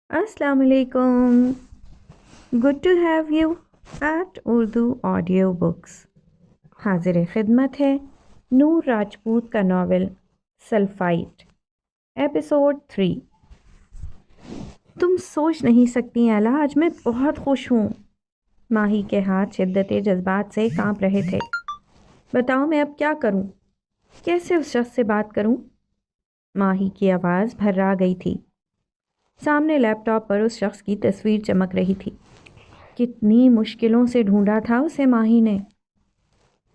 السلام علیکم. Good to have you at Urdu audio books. حاضر خدمت ہے نور راجپوت کا ناول سلفائٹ، ایپیسوڈ 3. تم سوچ نہیں سکتی ایلا، آج میں بہت خوش ہوں. ماہی کے ہاتھ شدت جذبات سے کانپ رہے تھے. بتاؤ میں اب کیا کروں، کیسے اس شخص سے بات کروں؟ ماہی کی آواز بھرا گئی تھی. سامنے لیپ ٹاپ پر اس شخص کی تصویر چمک رہی تھی. کتنی مشکلوں سے ڈھونڈا تھا اسے ماہی نے.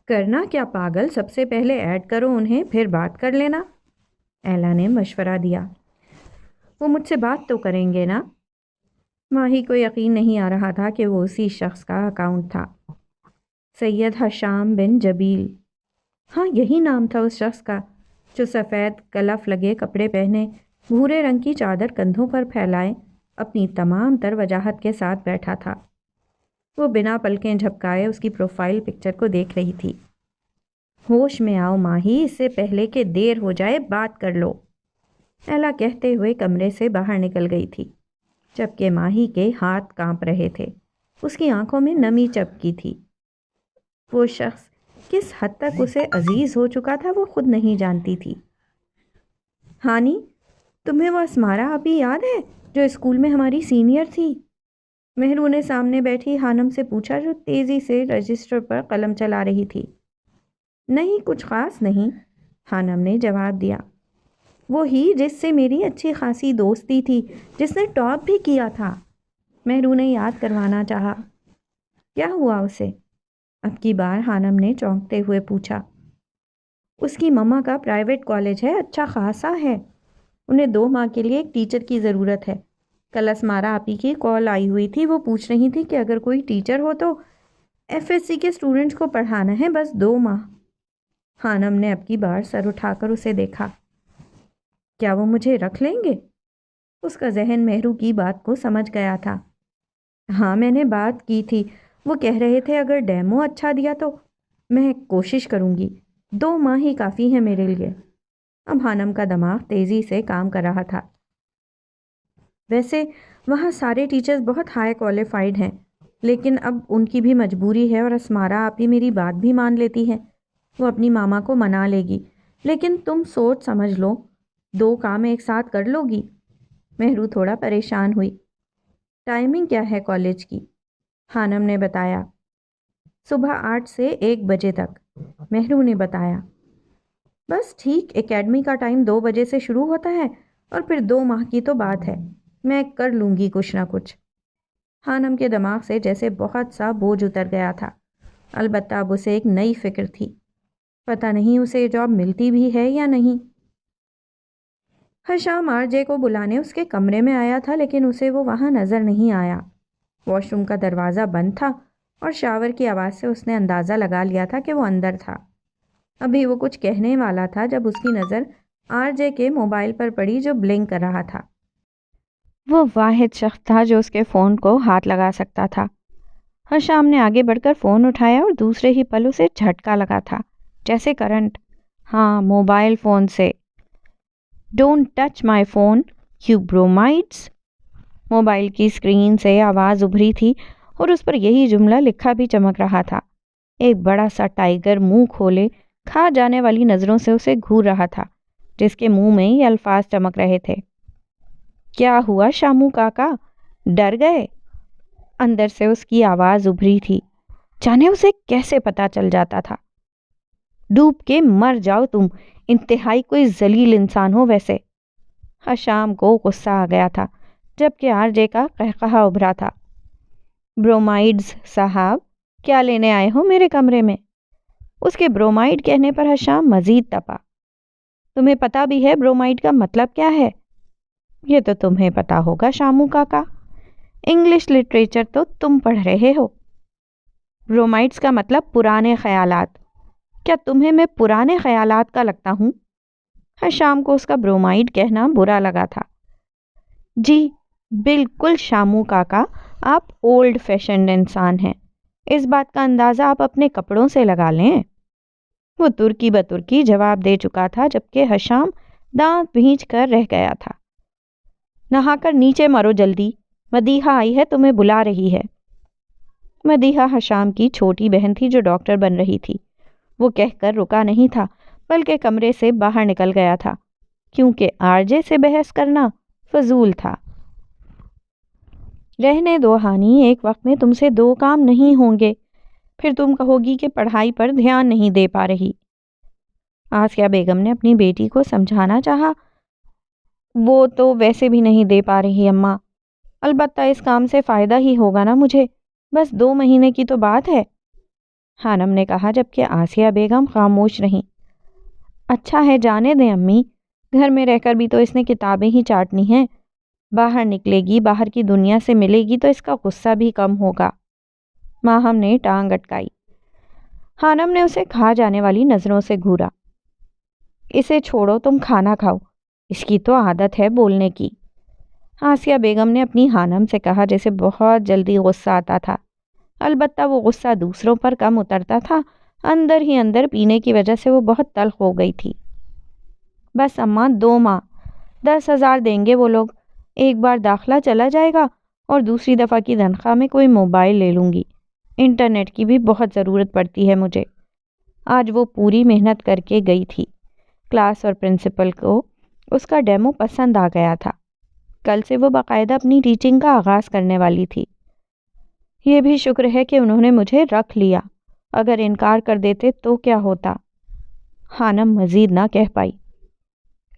کرنا کیا پاگل، سب سے پہلے ایڈ کرو انہیں، پھر بات کر لینا، ایلا نے مشورہ دیا. وہ مجھ سے بات تو کریں گے نا؟ ماہی کو یقین نہیں آ رہا تھا کہ وہ اسی شخص کا اکاؤنٹ تھا. سید حشام بن جبیل. ہاں، یہی نام تھا اس شخص کا جو سفید کلف لگے کپڑے پہنے، بھورے رنگ کی چادر کندھوں پر پھیلائے، اپنی تمام تر وجاہت کے ساتھ بیٹھا تھا. وہ بنا پلکیں جھپکائے اس کی پروفائل پکچر کو دیکھ رہی تھی. ہوش میں آؤ ماہی، اس سے پہلے کہ دیر ہو جائے بات کر لو، ایلا کہتے ہوئے کمرے سے باہر نکل گئی تھی، جبکہ ماہی کے ہاتھ کانپ رہے تھے. اس کی آنکھوں میں نمی چپکی تھی. وہ شخص کس حد تک اسے عزیز ہو چکا تھا وہ خود نہیں جانتی تھی. ہانی، تمہیں وہ اسمارا آپی یاد ہے جو اسکول میں ہماری سینئر تھی؟ مہرو نے سامنے بیٹھی ہانم سے پوچھا، جو تیزی سے رجسٹر پر قلم چلا رہی تھی. نہیں، کچھ خاص نہیں، ہانم نے جواب دیا. وہی جس سے میری اچھی خاصی دوستی تھی، جس نے ٹاپ بھی کیا تھا، مہرو نے یاد کروانا چاہا. کیا ہوا اسے؟ اب کی بار ہانم نے چونکتے ہوئے پوچھا. اس کی مما کا پرائیویٹ کالج ہے، اچھا خاصا ہے. انہیں 2 ماہ کے لیے ایک ٹیچر کی ضرورت ہے. کل اسمارا آپی کی کال آئی ہوئی تھی، وہ پوچھ رہی تھی کہ اگر کوئی ٹیچر ہو تو FSC کے اسٹوڈنٹس کو پڑھانا ہے، بس 2 ماہ. خانم نے اب کی بار سر اٹھا کر اسے دیکھا. کیا وہ مجھے رکھ لیں گے؟ اس کا ذہن مہرو کی بات کو سمجھ گیا تھا. ہاں، میں نے بات کی تھی، وہ کہہ رہے تھے اگر ڈیمو اچھا دیا تو میں کوشش کروں گی. 2 ماہ ہی کافی ہے میرے لیے. اب ہانم کا دماغ تیزی سے کام کر رہا تھا. ویسے وہاں سارے ٹیچرز بہت ہائی کوالیفائڈ ہیں، لیکن اب ان کی بھی مجبوری ہے، اور اسمارا آپی میری بات بھی مان لیتی ہے. وہ اپنی ماما کو منا لے گی، لیکن تم سوچ سمجھ لو، 2 کام ایک ساتھ کر لو گی؟ مہرو تھوڑا پریشان ہوئی. ٹائمنگ کیا ہے کالج کی؟ ہانم نے بتایا. صبح 8 سے 1 بجے تک، مہرو نے بتایا. بس ٹھیک، اکیڈمی کا ٹائم 2 بجے سے شروع ہوتا ہے، اور پھر 2 ماہ کی تو بات ہے، میں کر لوں گی کچھ نہ کچھ. خانم کے دماغ سے جیسے بہت سا بوجھ اتر گیا تھا. البتہ اب اسے ایک نئی فکر تھی. پتہ نہیں اسے جاب ملتی بھی ہے یا نہیں. حشام RJ کو بلانے اس کے کمرے میں آیا تھا، لیکن اسے وہ وہاں نظر نہیں آیا. واش روم کا دروازہ بند تھا، اور شاور کی آواز سے اس نے اندازہ لگا لیا تھا کہ وہ اندر تھا. ابھی وہ کچھ کہنے والا تھا جب اس کی نظر RJ کے موبائل پر پڑی، جو بلنک کر رہا تھا. وہ واحد شخص تھا جو اس کے فون کو ہاتھ لگا سکتا تھا. حشام نے آگے بڑھ کر فون اٹھایا، اور دوسرے ہی پل اسے جھٹکا لگا تھا، جیسے کرنٹ. ہاں، موبائل فون سے. Don't touch my phone you bromides. Mobile کی اسکرین سے آواز ابھری تھی، اور اس پر یہی جملہ لکھا بھی چمک رہا تھا. ایک بڑا سا ٹائیگر منہ کھولے کھا جانے والی نظروں سے اسے گھور رہا تھا، جس کے منہ میں یہ الفاظ چمک رہے تھے. کیا ہوا شامو کاکا، ڈر گئے؟ اندر سے اس کی آواز ابھری تھی. جانے اسے کیسے پتا چل جاتا تھا. ڈوب کے مر جاؤ تم، انتہائی کوئی ذلیل انسان ہو ویسے. حشام کو غصہ آ گیا تھا، جبکہ RJ کا قہقہا ابھرا تھا. برومائڈز صاحب، کیا لینے آئے ہو میرے کمرے میں؟ اس کے برومائڈ کہنے پر حشام مزید تپا. تمہیں پتا بھی ہے برومائڈ کا مطلب کیا ہے؟ یہ تو تمہیں پتا ہوگا شامو کاکا، انگلش لٹریچر تو تم پڑھ رہے ہو. برومائڈز کا مطلب پرانے خیالات. کیا تمہیں میں پرانے خیالات کا لگتا ہوں؟ حشام کو اس کا برومائڈ کہنا برا لگا تھا. جی بالکل شامو کاکا، آپ اولڈ فیشنڈ انسان ہیں. اس بات کا اندازہ آپ اپنے کپڑوں سے لگا لیں. وہ ترکی بترکی جواب دے چکا تھا، جبکہ حشام دانت بھینچ کر رہ گیا تھا. نہا کر نیچے مرو جلدی، مدیحہ آئی ہے تمہیں بلا رہی ہے۔ مدیحہ حشام کی چھوٹی بہن تھی جو ڈاکٹر بن رہی تھی۔ وہ کہہ کر رکا نہیں تھا بلکہ کمرے سے باہر نکل گیا تھا، کیونکہ آرجے سے بحث کرنا فضول تھا۔ رہنے دو ہانی، ایک وقت میں تم سے 2 کام نہیں ہوں گے، پھر تم کہو گی کہ پڑھائی پر دھیان نہیں دے پا رہی۔ آسیہ بیگم نے اپنی بیٹی کو سمجھانا چاہا۔ وہ تو ویسے بھی نہیں دے پا رہی اماں، البتہ اس کام سے فائدہ ہی ہوگا نا مجھے، بس 2 مہینے کی تو بات ہے، خانم نے کہا، جبکہ آسیہ بیگم خاموش رہیں۔ اچھا ہے، جانے دیں امی، گھر میں رہ کر بھی تو اس نے کتابیں ہی چاٹنی ہیں، باہر نکلے گی، باہر کی دنیا سے ملے گی تو اس کا غصہ بھی کم ہوگا۔ ماہم نے ٹانگ اٹکائی۔ خانم نے اسے کھا جانے والی نظروں سے گھورا۔ اسے چھوڑو، تم کھانا کھاؤ، اس کی تو عادت ہے بولنے کی، آسیہ بیگم نے اپنی خانم سے کہا، جیسے بہت جلدی غصہ آتا تھا، البتہ وہ غصہ دوسروں پر کم اترتا تھا، اندر ہی اندر پینے کی وجہ سے وہ بہت تلخ ہو گئی تھی۔ بس اماں 2 ماہ 10,000 دیں گے وہ لوگ، ایک بار داخلہ چلا جائے گا اور دوسری دفعہ کی تنخواہ میں کوئی موبائل لے لوں گی، انٹرنیٹ کی بھی بہت ضرورت پڑتی ہے مجھے۔ آج وہ پوری محنت کر کے گئی تھی، کلاس اور پرنسپل کو اس کا ڈیمو پسند آ گیا تھا، کل سے وہ باقاعدہ اپنی ٹیچنگ کا آغاز کرنے والی تھی۔ یہ بھی شکر ہے کہ انہوں نے مجھے رکھ لیا، اگر انکار کر دیتے تو کیا ہوتا؟ خانم مزید نہ کہہ پائی۔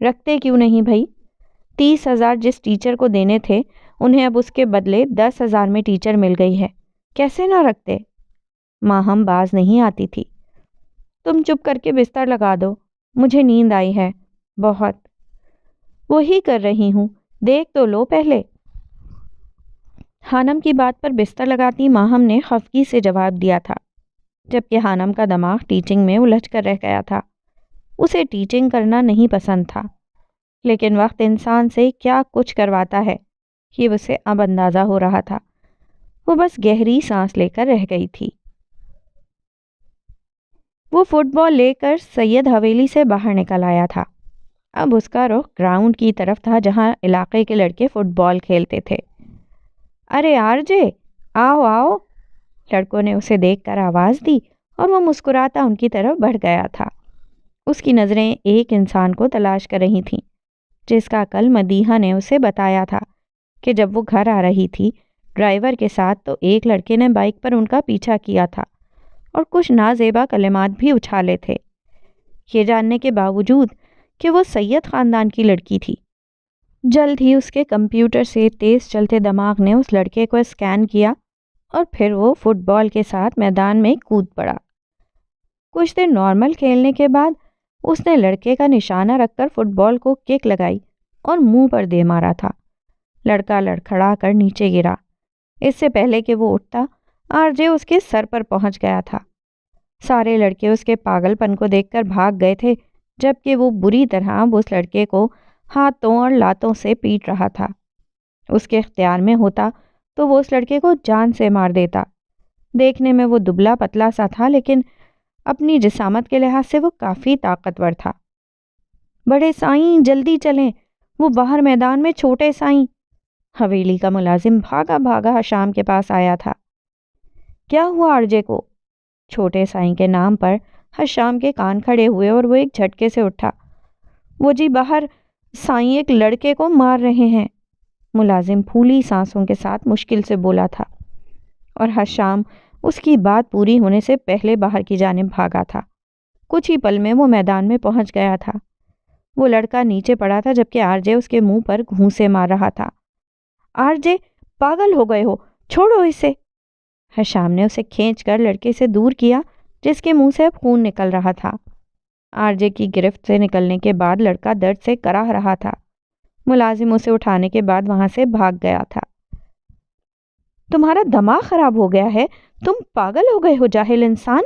رکھتے کیوں نہیں بھائی؟ 30,000 جس ٹیچر کو دینے تھے انہیں اب اس کے بدلے 10,000 میں ٹیچر مل گئی ہے، کیسے نہ رکھتے؟ ماہم باز نہیں آتی تھی۔ تم چپ کر کے بستر لگا دو، مجھے نیند آئی ہے بہت۔ وہی کر رہی ہوں، دیکھ تو لو پہلے۔ خانم کی بات پر بستر لگاتی ماہم نے خفگی سے جواب دیا تھا، جبکہ خانم کا دماغ ٹیچنگ میں الجھ کر رہ گیا تھا۔ اسے ٹیچنگ کرنا نہیں پسند تھا، لیکن وقت انسان سے کیا کچھ کرواتا ہے یہ اسے اب اندازہ ہو رہا تھا۔ وہ بس گہری سانس لے کر رہ گئی تھی۔ وہ فٹ بال لے کر سید حویلی سے باہر نکل آیا تھا۔ اب اس کا رخ گراؤنڈ کی طرف تھا جہاں علاقے کے لڑکے فٹ بال کھیلتے تھے۔ ارے آرجے، آؤ آؤ، لڑکوں نے اسے دیکھ کر آواز دی اور وہ مسکراتا ان کی طرف بڑھ گیا تھا۔ اس کی نظریں ایک انسان کو تلاش کر رہی تھیں جس کا کل مدیحہ نے اسے بتایا تھا کہ جب وہ گھر آ رہی تھی ڈرائیور کے ساتھ تو ایک لڑکے نے بائک پر ان کا پیچھا کیا تھا اور کچھ نازیبا کلمات بھی اچھالے تھے، یہ جاننے کے باوجود کہ وہ سید خاندان کی لڑکی تھی۔ جلد ہی اس کے کمپیوٹر سے تیز چلتے دماغ نے اس لڑکے کو اسکین کیا اور پھر وہ فٹ بال کے ساتھ میدان میں کود پڑا۔ کچھ دیر نارمل کھیلنے کے بعد اس نے لڑکے کا نشانہ رکھ کر فٹ بال کو کک لگائی اور منہ پر دے مارا تھا۔ لڑکا لڑکھڑا کر نیچے گرا۔ اس سے پہلے کہ وہ اٹھتا، آرجے اس کے سر پر پہنچ گیا تھا۔ سارے لڑکے اس کے پاگل پن کو دیکھ کر بھاگ گئے تھے، جبکہ وہ بری طرح اس لڑکے کو ہاتھوں اور لاتوں سے پیٹ رہا تھا۔ اس کے اختیار میں ہوتا تو وہ اس لڑکے کو جان سے مار دیتا۔ دیکھنے میں وہ دبلا پتلا سا تھا، لیکن اپنی جسامت کے لحاظ سے وہ کافی طاقتور تھا۔ بڑے سائیں جلدی چلیں، وہ باہر میدان میں چھوٹے سائیں۔ حویلی کا ملازم بھاگا بھاگا حشام کے پاس آیا تھا۔ کیا ہوا آرجے کو؟ چھوٹے سائیں کے نام پر حشام کے کان کھڑے ہوئے اور وہ ایک جھٹکے سے اٹھا۔ وہ جی باہر سائیں ایک لڑکے کو مار رہے ہیں، ملازم پھولی سانسوں کے ساتھ مشکل سے بولا تھا، اور حشام اس کی بات پوری ہونے سے پہلے باہر کی جانب بھاگا تھا۔ کچھ ہی پل میں وہ میدان میں پہنچ گیا تھا۔ وہ لڑکا نیچے پڑا تھا جبکہ آرجے اس کے منہ پر گھونسے مار رہا تھا۔ آرجے، پاگل ہو گئے ہو، چھوڑو اسے۔ حشام نے اسے کھینچ کر لڑکے سے دور کیا جس کے منہ سے اب خون نکل رہا تھا۔ آرجے کی گرفت سے نکلنے کے بعد لڑکا درد سے کراہ رہا تھا۔ ملازم اسے اٹھانے کے بعد وہاں سے بھاگ گیا تھا۔ تمہارا دماغ خراب ہو گیا ہے، تم پاگل ہو گئے ہو جاہل انسان۔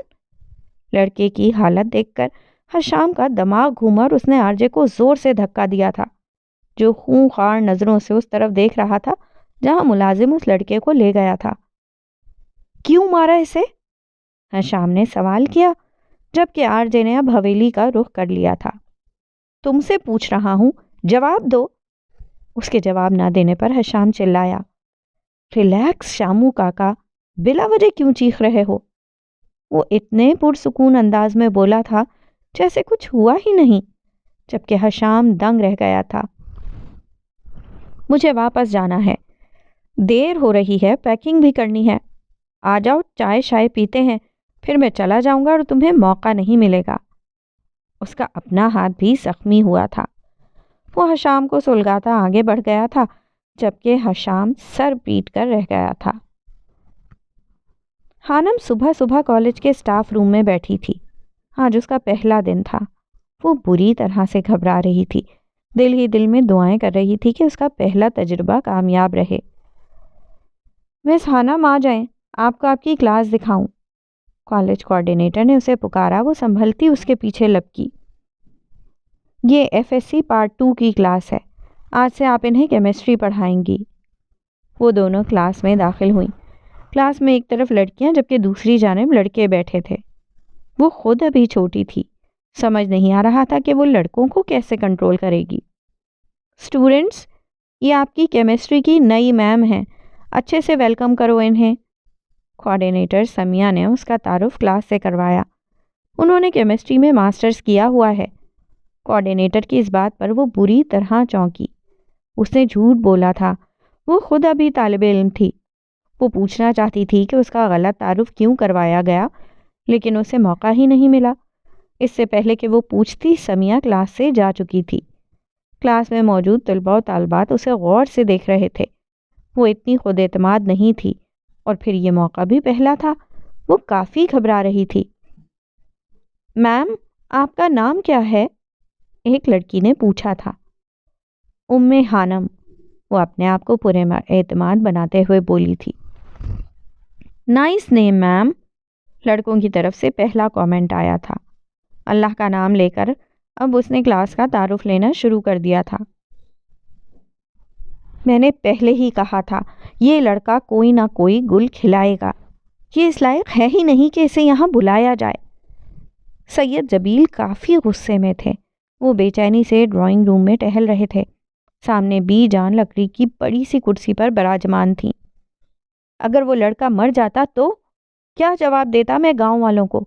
لڑکے کی حالت دیکھ کر حشام کا دماغ گھوما اور اس نے آرجے کو زور سے دھکا دیا تھا، جو خونخوار نظروں سے اس طرف دیکھ رہا تھا جہاں ملازم اس لڑکے کو لے گیا تھا۔ کیوں مارا اسے؟ حشام نے سوال کیا، جبکہ آرجے نے اب حویلی کا رخ کر لیا تھا۔ تم سے پوچھ رہا ہوں، جواب دو۔ اس کے جواب نہ دینے پر حشام چلایا، ریلیکس شامو کاکا، بلا وجہ کیوں چیخ رہے ہو؟ وہ اتنے پرسکون انداز میں بولا تھا جیسے کچھ ہوا ہی نہیں، جبکہ حشام دنگ رہ گیا تھا۔ مجھے واپس جانا ہے، دیر ہو رہی ہے، پیکنگ بھی کرنی ہے۔ آ جاؤ، چائے شائے پیتے ہیں، پھر میں چلا جاؤں گا اور تمہیں موقع نہیں ملے گا۔ اس کا اپنا ہاتھ بھی زخمی ہوا تھا۔ وہ حشام کو سلگاتا آگے بڑھ گیا تھا، جبکہ حشام سر پیٹ کر رہ گیا تھا۔ خانم صبح صبح کالج کے سٹاف روم میں بیٹھی تھی۔ آج اس کا پہلا دن تھا۔ وہ بری طرح سے گھبرا رہی تھی، دل ہی دل میں دعائیں کر رہی تھی کہ اس کا پہلا تجربہ کامیاب رہے۔ مس خانم آ جائیں، آپ کو آپ کی کلاس دکھاؤں۔ کالج کوآرڈینیٹر نے اسے پکارا۔ وہ سنبھلتی اس کے پیچھے لپکی۔ یہ FSC پارٹ 2 کی کلاس ہے، آج سے آپ انہیں کیمسٹری پڑھائیں گی۔ وہ دونوں کلاس میں داخل ہوئیں۔ کلاس میں ایک طرف لڑکیاں جبکہ دوسری جانب لڑکے بیٹھے تھے۔ وہ خود ابھی چھوٹی تھی، سمجھ نہیں آ رہا تھا کہ وہ لڑکوں کو کیسے کنٹرول کرے گی۔ اسٹوڈنٹس، یہ آپ کی کیمسٹری کی نئی میم ہیں، اچھے سے ویلکم کرو انہیں۔ کوآرڈینیٹر سمیہ نے اس کا تعارف کلاس سے کروایا۔ انہوں نے کیمسٹری میں ماسٹرز کیا ہوا ہے۔ کوآرڈینیٹر کی اس بات پر وہ بری طرح چونکی۔ اس نے جھوٹ بولا تھا، وہ خود ابھی طالب علم تھی۔ وہ پوچھنا چاہتی تھی کہ اس کا غلط تعارف کیوں کروایا گیا، لیکن اسے موقع ہی نہیں ملا۔ اس سے پہلے کہ وہ پوچھتی، سمیہ کلاس سے جا چکی تھی۔ کلاس میں موجود طلباء و طالبات اسے غور سے دیکھ رہے تھے۔ وہ اتنی خود اعتماد نہیں تھی، اور پھر یہ موقع بھی پہلا تھا۔ وہ کافی گھبرا رہی تھی۔ میم، آپ کا نام کیا ہے؟ ایک لڑکی نے پوچھا تھا۔ خانم، وہ اپنے آپ کو پورے اعتماد بناتے ہوئے بولی تھی۔ نائس نیم میم، لڑکوں کی طرف سے پہلا کامنٹ آیا تھا۔ اللہ کا نام لے کر اب اس نے کلاس کا تعارف لینا شروع کر دیا تھا۔ میں نے پہلے ہی کہا تھا، یہ لڑکا کوئی نہ کوئی گل کھلائے گا، یہ اس لائق ہے ہی نہیں کہ اسے یہاں بلایا جائے۔ سید جبیل کافی غصے میں تھے۔ وہ بے چینی سے ڈرائنگ روم میں ٹہل رہے تھے۔ سامنے بی جان لکڑی کی بڑی سی کرسی پر براجمان تھیں۔ اگر وہ لڑکا مر جاتا تو کیا جواب دیتا میں گاؤں والوں کو؟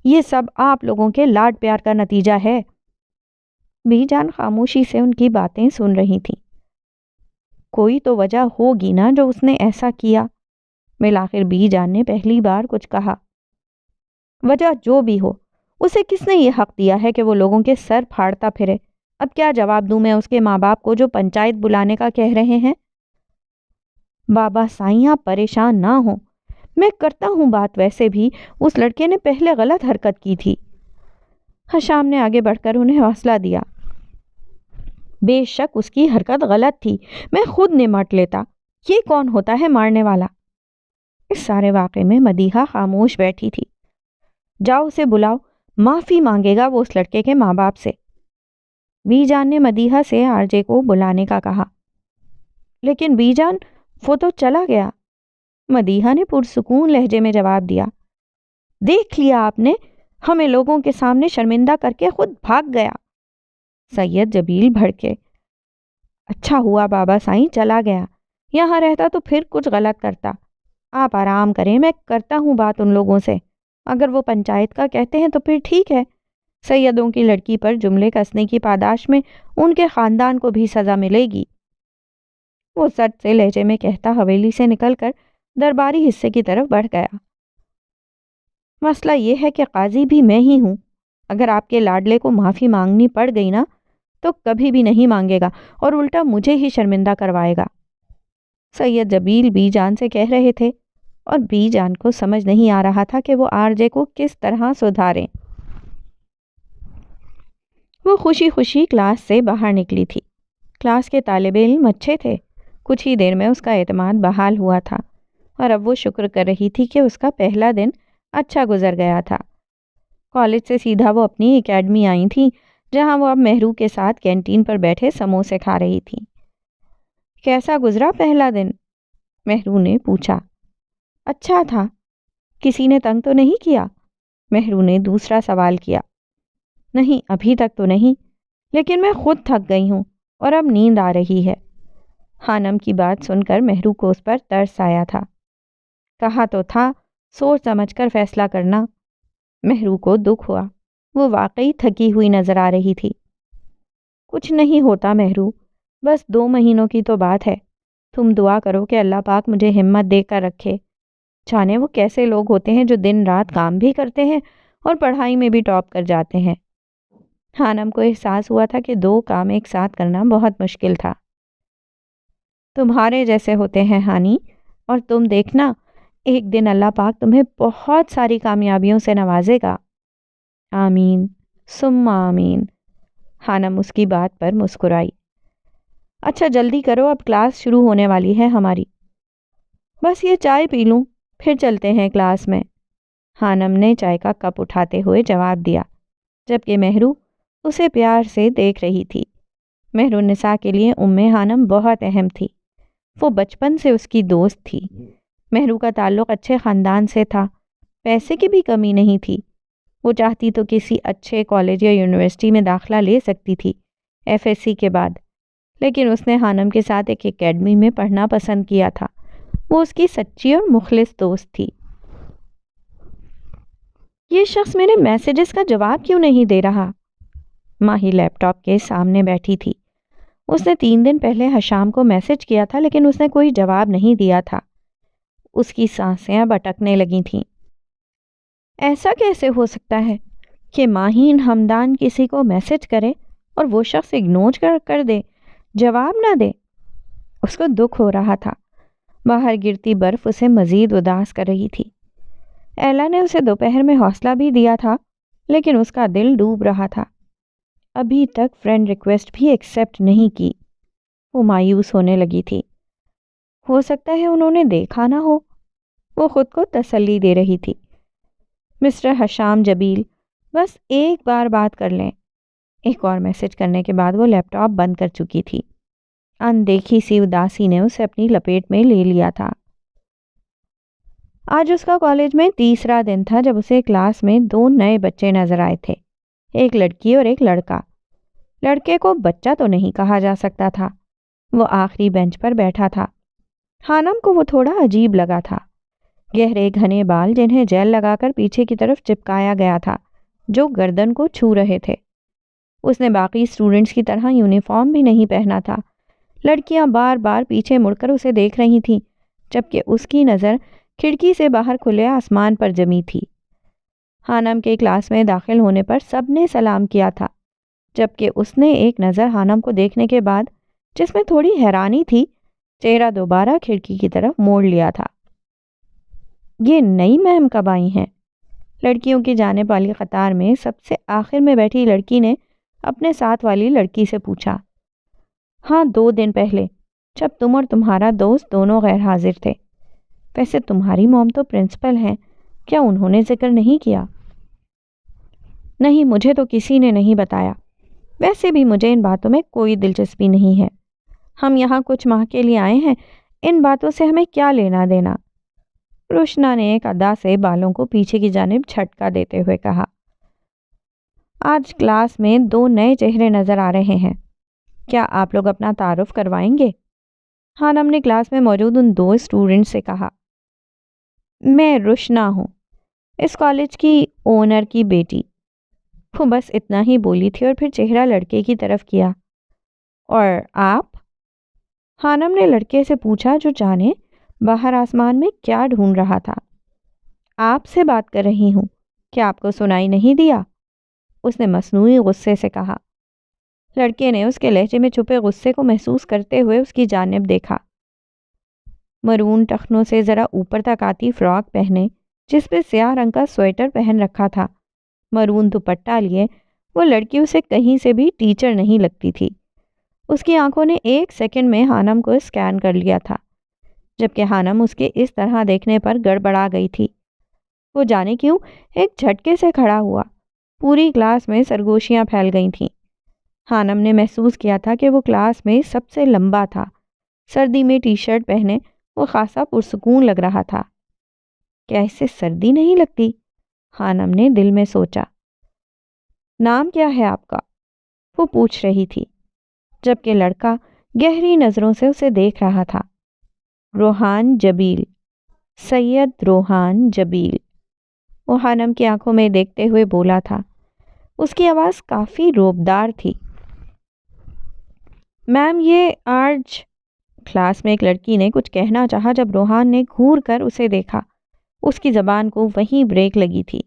یہ سب آپ لوگوں کے لاڈ پیار کا نتیجہ ہے۔ بی جان خاموشی سے ان کی باتیں سن رہی تھیں۔ کوئی تو وجہ ہوگی نا جو اس نے ایسا کیا۔ بالآخر بی جان نے پہلی بار کچھ کہا۔ وجہ جو بھی ہو، اسے کس نے یہ حق دیا ہے کہ وہ لوگوں کے سر پھاڑتا پھرے؟ اب کیا جواب دوں میں اس کے ماں باپ کو جو پنچایت بلانے کا کہہ رہے ہیں؟ بابا سائیں، آپ پریشان نہ ہوں، میں کرتا ہوں بات۔ ویسے بھی اس لڑکے نے پہلے غلط حرکت کی تھی۔ حشام نے آگے بڑھ کر انہیں حوصلہ دیا۔ بے شک اس کی حرکت غلط تھی، میں خود نمٹ لیتا۔ یہ کون ہوتا ہے مارنے والا؟ اس سارے واقعے میں مدیحہ خاموش بیٹھی تھی۔ جاؤ اسے بلاؤ، معافی مانگے گا وہ اس لڑکے کے ماں باپ سے۔ بی جان نے مدیحہ سے RJ کو بلانے کا کہا۔ لیکن بی جان، وہ تو چلا گیا۔ مدیحہ نے پرسکون لہجے میں جواب دیا۔ دیکھ لیا آپ نے، ہمیں لوگوں کے سامنے شرمندہ کر کے خود بھاگ گیا۔ سید جبیل بھڑکے۔ اچھا ہوا بابا سائیں چلا گیا، یہاں رہتا تو پھر کچھ غلط کرتا۔ آپ آرام کریں، میں کرتا ہوں بات ان لوگوں سے۔ اگر وہ پنچایت کا کہتے ہیں تو پھر ٹھیک ہے۔ سیدوں کی لڑکی پر جملے کسنے کی پاداش میں ان کے خاندان کو بھی سزا ملے گی۔ وہ سٹ سے لہجے میں کہتا حویلی سے نکل کر درباری حصے کی طرف بڑھ گیا۔ مسئلہ یہ ہے کہ قاضی بھی میں ہی ہوں۔ اگر آپ کے لاڈلے کو معافی مانگنی پڑ گئی نا تو کبھی بھی نہیں مانگے گا اور الٹا مجھے ہی شرمندہ کروائے گا۔ سید جبیل بی جان سے کہہ رہے تھے اور بی جان کو سمجھ نہیں آ رہا تھا کہ وہ RJ کو کس طرح سدھاریں۔ وہ خوشی خوشی کلاس سے باہر نکلی تھی۔ کلاس کے طالب علم اچھے تھے۔ کچھ ہی دیر میں اس کا اعتماد بحال ہوا تھا اور اب وہ شکر کر رہی تھی کہ اس کا پہلا دن اچھا گزر گیا تھا۔ کالج سے سیدھا وہ اپنی اکیڈمی آئی تھی، جہاں وہ اب مہرو کے ساتھ کینٹین پر بیٹھے سموسے کھا رہی تھی۔ کیسا گزرا پہلا دن؟ مہرو نے پوچھا۔ اچھا تھا۔ کسی نے تنگ تو نہیں کیا؟ مہرو نے دوسرا سوال کیا۔ نہیں، ابھی تک تو نہیں، لیکن میں خود تھک گئی ہوں اور اب نیند آ رہی ہے۔ خانم کی بات سن کر مہرو کو اس پر ترس آیا تھا۔ کہا تو تھا سوچ سمجھ کر فیصلہ کرنا۔ مہرو کو دکھ ہوا، وہ واقعی تھکی ہوئی نظر آ رہی تھی۔ کچھ نہیں ہوتا مہرو، بس 2 مہینوں کی تو بات ہے، تم دعا کرو کہ اللہ پاک مجھے ہمت دے کر رکھے۔ جانے وہ کیسے لوگ ہوتے ہیں جو دن رات کام بھی کرتے ہیں اور پڑھائی میں بھی ٹاپ کر جاتے ہیں۔ خانم کو احساس ہوا تھا کہ 2 کام ایک ساتھ کرنا بہت مشکل تھا۔ تمہارے جیسے ہوتے ہیں ہانی، اور تم دیکھنا ایک دن اللہ پاک تمہیں بہت ساری کامیابیوں سے نوازے گا۔ آمین ثم آمین۔ خانم اس کی بات پر مسکرائی۔ اچھا جلدی کرو، اب کلاس شروع ہونے والی ہے ہماری۔ بس یہ چائے پی لوں پھر چلتے ہیں کلاس میں۔ خانم نے چائے کا کپ اٹھاتے ہوئے جواب دیا، جبکہ مہرو اسے پیار سے دیکھ رہی تھی۔ مہر النساء کے لیے خانم بہت اہم تھی۔ وہ بچپن سے اس کی دوست تھی۔ مہرو کا تعلق اچھے خاندان سے تھا، پیسے کی بھی کمی نہیں تھی۔ وہ چاہتی تو کسی اچھے کالج یا یونیورسٹی میں داخلہ لے سکتی تھی FSC کے بعد، لیکن اس نے خانم کے ساتھ ایک اکیڈمی میں پڑھنا پسند کیا تھا۔ وہ اس کی سچی اور مخلص دوست تھی۔ یہ شخص میرے میسیجز کا جواب کیوں نہیں دے رہا؟ ماہی لیپ ٹاپ کے سامنے بیٹھی تھی۔ اس نے 3 دن پہلے حشام کو میسج کیا تھا، لیکن اس نے کوئی جواب نہیں دیا تھا۔ اس کی سانسیں اب اٹکنے لگی تھیں۔ ایسا کیسے ہو سکتا ہے کہ ماہین ہمدان کسی کو میسج کرے اور وہ شخص اگنور کر دے، جواب نہ دے؟ اس کو دکھ ہو رہا تھا۔ باہر گرتی برف اسے مزید اداس کر رہی تھی۔ ایلا نے اسے دوپہر میں حوصلہ بھی دیا تھا، لیکن اس کا دل ڈوب رہا تھا۔ ابھی تک فرینڈ ریکویسٹ بھی ایکسیپٹ نہیں کی۔ وہ مایوس ہونے لگی تھی۔ ہو سکتا ہے انہوں نے دیکھا نہ ہو، وہ خود کو تسلی دے رہی تھی۔ مسٹر حشام جبیل، بس ایک بار بات کر لیں۔ ایک اور میسج کرنے کے بعد وہ لیپ ٹاپ بند کر چکی تھی۔ اندیکھی سی اداسی نے اسے اپنی لپیٹ میں لے لیا تھا۔ آج اس کا کالج میں تیسرا دن تھا جب اسے کلاس میں 2 نئے بچے نظر آئے تھے، ایک لڑکی اور ایک لڑکا۔ لڑکے کو بچہ تو نہیں کہا جا سکتا تھا، وہ آخری بینچ پر بیٹھا تھا۔ خانم کو وہ تھوڑا عجیب لگا تھا۔ گہرے گھنے بال جنہیں جیل لگا کر پیچھے کی طرف چپکایا گیا تھا، جو گردن کو چھو رہے تھے۔ اس نے باقی اسٹوڈنٹس کی طرح یونیفارم بھی نہیں پہنا تھا۔ لڑکیاں بار بار پیچھے مڑ کر اسے دیکھ رہی تھیں، جبکہ اس کی نظر کھڑکی سے باہر کھلے آسمان پر جمی تھی۔ خانم کے کلاس میں داخل ہونے پر سب نے سلام کیا تھا، جبکہ اس نے ایک نظر خانم کو دیکھنے کے بعد، جس میں تھوڑی حیرانی تھی، چہرہ دوبارہ کھڑکی کی طرف موڑ لیا تھا۔ یہ نئی مہم کب آئی ہیں؟ لڑکیوں کی جانب والی قطار میں سب سے آخر میں بیٹھی لڑکی نے اپنے ساتھ والی لڑکی سے پوچھا۔ ہاں 2 دن پہلے، جب تم اور تمہارا دوست دونوں غیر حاضر تھے۔ ویسے تمہاری موم تو پرنسپل ہیں، کیا انہوں نے ذکر نہیں کیا؟ نہیں، مجھے تو کسی نے نہیں بتایا۔ ویسے بھی مجھے ان باتوں میں کوئی دلچسپی نہیں ہے۔ ہم یہاں کچھ ماہ کے لیے آئے ہیں، ان باتوں سے ہمیں کیا لینا دینا؟ روشنا نے ایک ادا سے بالوں کو پیچھے کی جانب جھٹکا دیتے ہوئے کہا۔ آج کلاس میں 2 نئے چہرے نظر آ رہے ہیں، کیا آپ لوگ اپنا تعارف کروائیں گے؟ خانم نے کلاس میں موجود ان 2 اسٹوڈنٹ سے کہا۔ میں روشنا ہوں، اس کالج کی اونر کی بیٹی۔ وہ بس اتنا ہی بولی تھی اور پھر چہرہ لڑکے کی طرف کیا۔ اور آپ؟ خانم نے لڑکے سے پوچھا، جو جانے باہر آسمان میں کیا ڈھونڈ رہا تھا۔ آپ سے بات کر رہی ہوں، کیا آپ کو سنائی نہیں دیا؟ اس نے مصنوعی غصے سے کہا۔ لڑکے نے اس کے لہجے میں چھپے غصے کو محسوس کرتے ہوئے اس کی جانب دیکھا۔ مرون ٹخنوں سے ذرا اوپر تک آتی فراک پہنے، جس پہ سیاہ رنگ کا سویٹر پہن رکھا تھا، مرون دوپٹہ لیے، وہ لڑکی اسے کہیں سے بھی ٹیچر نہیں لگتی تھی۔ اس کی آنکھوں نے 1 سیکنڈ میں خانم کو اسکین کر لیا تھا، جبکہ خانم اس کے اس طرح دیکھنے پر گڑبڑا گئی تھی۔ وہ جانے کیوں ایک جھٹکے سے کھڑا ہوا۔ پوری کلاس میں سرگوشیاں پھیل گئی تھیں۔ خانم نے محسوس کیا تھا کہ وہ کلاس میں سب سے لمبا تھا۔ سردی میں ٹی شرٹ پہنے وہ خاصا پرسکون لگ رہا تھا۔ کیا اس سے سردی نہیں لگتی؟ خانم نے دل میں سوچا۔ نام کیا ہے آپ کا؟ وہ پوچھ رہی تھی، جبکہ لڑکا گہری نظروں سے اسے دیکھ رہا تھا۔ روحان جبیل، سید روحان جبیل، وہ خانم کی آنکھوں میں دیکھتے ہوئے بولا تھا۔ اس کی آواز کافی روبدار تھی۔ میم یہ آج کلاس میں ایک لڑکی نے کچھ کہنا چاہا، جب روحان نے گھور کر اسے دیکھا اس کی زبان کو وہیں بریک لگی تھی۔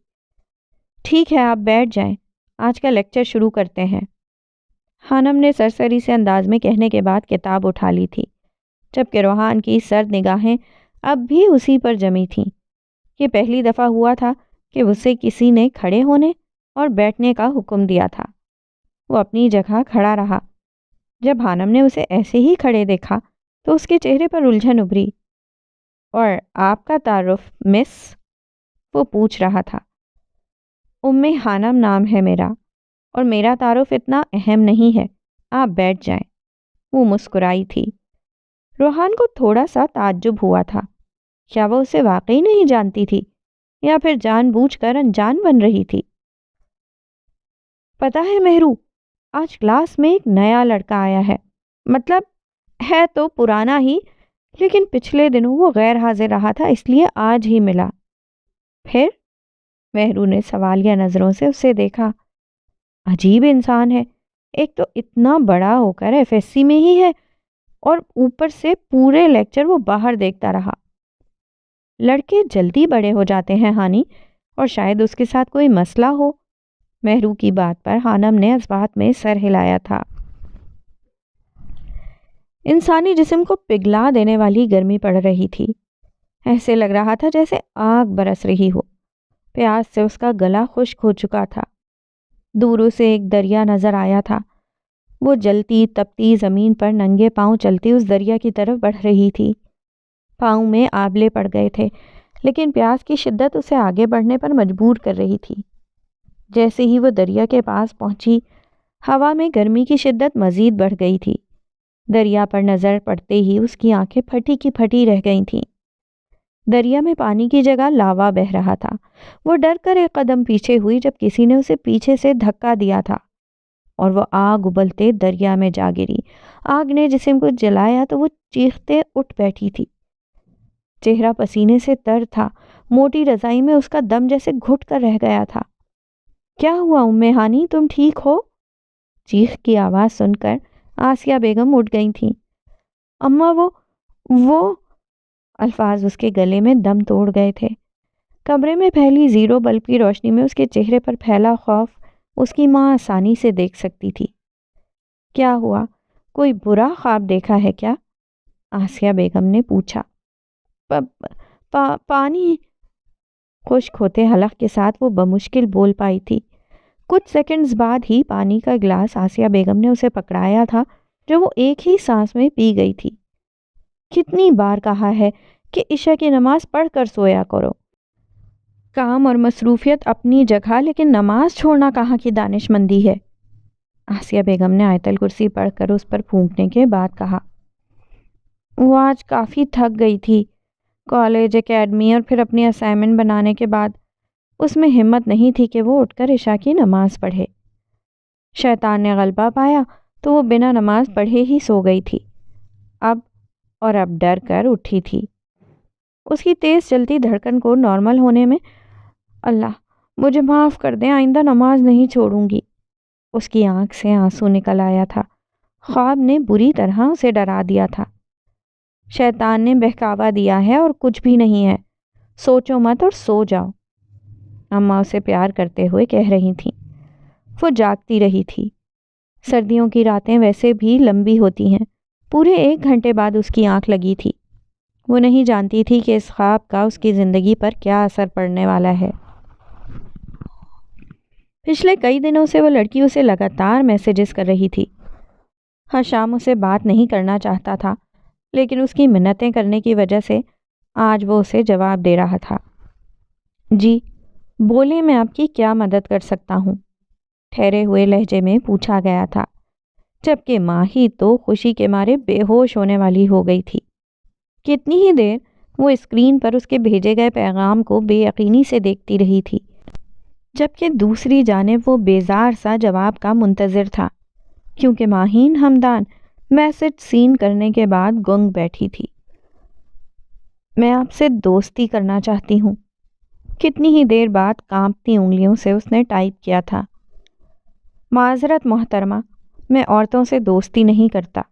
ٹھیک ہے آپ بیٹھ جائیں، آج کا لیکچر شروع کرتے ہیں۔ خانم نے سرسری سے انداز میں کہنے کے بعد کتاب اٹھا لی تھی، جبکہ روحان کی سرد نگاہیں اب بھی اسی پر جمی تھیں۔ یہ پہلی دفعہ ہوا تھا کہ اسے کسی نے کھڑے ہونے اور بیٹھنے کا حکم دیا تھا۔ وہ اپنی جگہ کھڑا رہا۔ جب خانم نے اسے ایسے ہی کھڑے دیکھا تو اس کے چہرے پر الجھن ابھری۔ اور آپ کا تعارف مس؟ وہ پوچھ رہا تھا۔ خانم نام ہے میرا، اور میرا تعارف اتنا اہم نہیں ہے، آپ بیٹھ جائیں۔ وہ مسکرائی تھی۔ روحان کو تھوڑا سا تعجب ہوا تھا۔ کیا وہ اسے واقعی نہیں جانتی تھی یا پھر جان بوجھ کر انجان بن رہی تھی؟ پتہ ہے مہرو، آج کلاس میں ایک نیا لڑکا آیا ہے، مطلب ہے تو پرانا ہی، لیکن پچھلے دنوں وہ غیر حاضر رہا تھا، اس لیے آج ہی ملا۔ پھر؟ مہرو نے سوالیہ نظروں سے اسے دیکھا۔ عجیب انسان ہے، ایک تو اتنا بڑا ہو کر ایف ایس سی میں ہی ہے، اور اوپر سے پورے لیکچر وہ باہر دیکھتا رہا۔ لڑکے جلدی بڑے ہو جاتے ہیں ہانی، اور شاید اس کے ساتھ کوئی مسئلہ ہو۔ مہرو کی بات پر خانم نے اس بات میں سر ہلایا تھا۔ انسانی جسم کو پگھلا دینے والی گرمی پڑ رہی تھی۔ ایسے لگ رہا تھا جیسے آگ برس رہی ہو۔ پیاس سے اس کا گلا خشک ہو چکا تھا۔ دوروں سے ایک دریا نظر آیا تھا۔ وہ جلتی تپتی زمین پر ننگے پاؤں چلتی اس دریا کی طرف بڑھ رہی تھی۔ پاؤں میں آبلے پڑ گئے تھے، لیکن پیاس کی شدت اسے آگے بڑھنے پر مجبور کر رہی تھی۔ جیسے ہی وہ دریا کے پاس پہنچی، ہوا میں گرمی کی شدت مزید بڑھ گئی تھی۔ دریا پر نظر پڑتے ہی اس کی آنکھیں پھٹی کی پھٹی رہ گئی تھیں۔ دریا میں پانی کی جگہ لاوا بہہ رہا تھا۔ وہ ڈر کر ایک قدم پیچھے ہوئی جب کسی نے اسے پیچھے سے دھکا دیا تھا، اور وہ آگ ابلتے دریا میں جا گری۔ آگ نے جسم کو جلایا تو وہ چیختے اٹھ بیٹھی تھی۔ چہرہ پسینے سے تر تھا، موٹی رضائی میں اس کا دم جیسے گھٹ کر رہ گیا تھا۔ کیا ہوا ہانی، تم ٹھیک ہو؟ چیخ کی آواز سن کر آسیہ بیگم اٹھ گئی تھیں۔ اماں وہ الفاظ اس کے گلے میں دم توڑ گئے تھے۔ کمرے میں پھیلی زیرو بلب کی روشنی میں اس کے چہرے پر پھیلا خوف اس کی ماں آسانی سے دیکھ سکتی تھی۔ کیا ہوا؟ کوئی برا خواب دیکھا ہے کیا؟ آسیہ بیگم نے پوچھا۔ پانی، خشک ہوتے حلق کے ساتھ وہ بمشکل بول پائی تھی۔ کچھ سیکنڈز بعد ہی پانی کا گلاس آسیہ بیگم نے اسے پکڑایا تھا، جو وہ ایک ہی سانس میں پی گئی تھی۔ کتنی بار کہا ہے کہ عشاء کی نماز پڑھ کر سویا کرو۔ کام اور مصروفیت اپنی جگہ، لیکن نماز چھوڑنا کہاں کی دانش مندی ہے؟ آسیہ بیگم نے آیت الکرسی پڑھ کر اس پر پھونکنے کے بعد کہا۔ وہ آج کافی تھک گئی تھی، کالج، اکیڈمی اور پھر اپنی اسائنمنٹ بنانے کے بعد اس میں ہمت نہیں تھی کہ وہ اٹھ کر عشاء کی نماز پڑھے۔ شیطان نے غلبہ پایا تو وہ بنا نماز پڑھے ہی سو گئی تھی۔ اب ڈر کر اٹھی تھی۔ اس کی تیز چلتی دھڑکن کو نارمل ہونے میں، اللہ مجھے معاف کر دیں، آئندہ نماز نہیں چھوڑوں گی۔ اس کی آنکھ سے آنسو نکل آیا تھا۔ خواب نے بری طرح اسے ڈرا دیا تھا۔ شیطان نے بہکاوا دیا ہے اور کچھ بھی نہیں ہے، سوچو مت اور سو جاؤ، اماں اسے پیار کرتے ہوئے کہہ رہی تھیں۔ وہ جاگتی رہی تھی۔ سردیوں کی راتیں ویسے بھی لمبی ہوتی ہیں۔ پورے 1 گھنٹے بعد اس کی آنکھ لگی تھی۔ وہ نہیں جانتی تھی کہ اس خواب کا اس کی زندگی پر کیا اثر پڑنے والا ہے۔ پچھلے کئی دنوں سے وہ لڑکی اسے لگاتار میسیجز کر رہی تھی۔ ہر شام اسے بات نہیں کرنا چاہتا تھا، لیکن اس کی منتیں کرنے کی وجہ سے آج وہ اسے جواب دے رہا تھا۔ جی بولیں، میں آپ کی کیا مدد کر سکتا ہوں؟ ٹھہرے ہوئے لہجے میں پوچھا گیا تھا، جبکہ ماہی تو خوشی کے مارے بے ہوش ہونے والی ہو گئی تھی۔ کتنی ہی دیر وہ اسکرین پر اس کے بھیجے گئے پیغام کو بے یقینی سے دیکھتی رہی تھی، جبکہ دوسری جانب وہ بیزار سا جواب کا منتظر تھا، کیونکہ ماہین ہمدان میسج سین کرنے کے بعد گنگ بیٹھی تھی۔ میں آپ سے دوستی کرنا چاہتی ہوں۔ کتنی ہی دیر بعد کانپتی انگلیوں سے اس نے ٹائپ کیا تھا۔ معذرت محترمہ، میں عورتوں سے دوستی نہیں کرتا۔